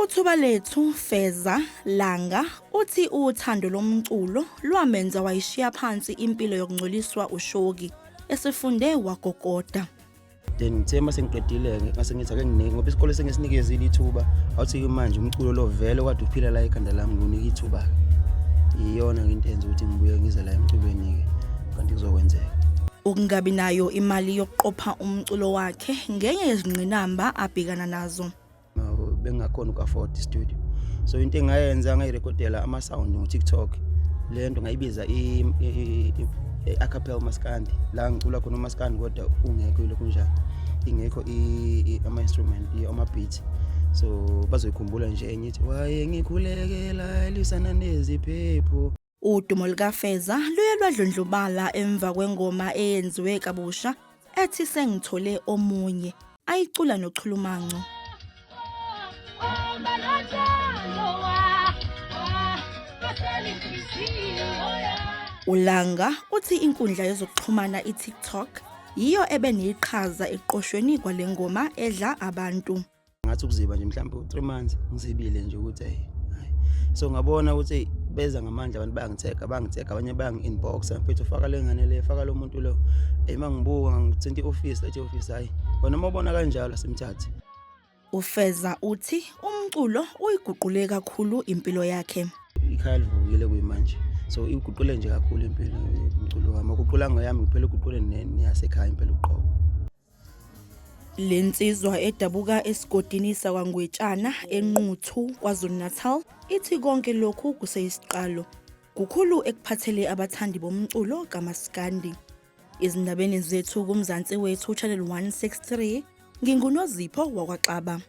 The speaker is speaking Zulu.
Uthuba lethu Feza Langa uthi uthando lomculo lwamenza wayishiya phansi impilo yokungcoliswa ushoki esifunde wagogoda. Then ngithe mase ngiqedile ngase ngithi ake nginike ngoba isikole sengisinikeze ithuba awuthi manje umculo lo vele kade uphila la ekhanda lami ngunika ithuba. Iyona into enza ukuthi ngibuye ngize la emculweni kanti kuzokwenzeka. Ukungabi nayo imali yokuqopha umculo wakhe ngenye yezingqinamba abhekana nazo. Bengakhona uku-afford i-studio. So into engayenza ngayirekhodela ama-sound ngo-TikTok. Le nto ngayibiza i-acapella maskandi. La ngicula khona umaskandi kodwa ungekho yilokho njalo. Ingekho ama-instrument ama-beat. So bazoyikhumbula nje engithi waye ngikhulekela lisana neziphepho. Udumo likaFeza luye lwadlondlobala emva kwengoma eyenziwe kabusha ethi sengithole omunye ayicula noChulumanco. Ulanga uthi inkundla yezokuxhumana iTikTok yiyo ebeneqhaza eqoshweni kwalengoma edla abantu. Ngathi ukuziba nje mhlawumbe u3 months ngizibile nje ukuthi hayi. So ngabona ukuthi beza ngamandla abantu bangitheka abanye bangi-inboxa mfethu ufaka lengane le faka lo muntu lo mangibuka ngithinta i-office ethi office hayi wena mawubona kanjalo simthathe. uFeza uthi umculo uyiguqule kakhulu impilo yakhe. Ikhaya livukile kuyimanje so iguqule nje kakhulu impilo umculo wami ukuqula ngoyami kuphela uguqule neyasekhaya impilo uqobo. Lensizwa edabuka esigodini sakwangwetshana enquthu KwaZulu-Natal ithi konke lokhu kuseyisiqalo kukhulu ekuphathele abathandi bomculo kaMaskandi. Izindabeni zethu kumzansi wethu channel 163 nginguNozipho wakwaXaba.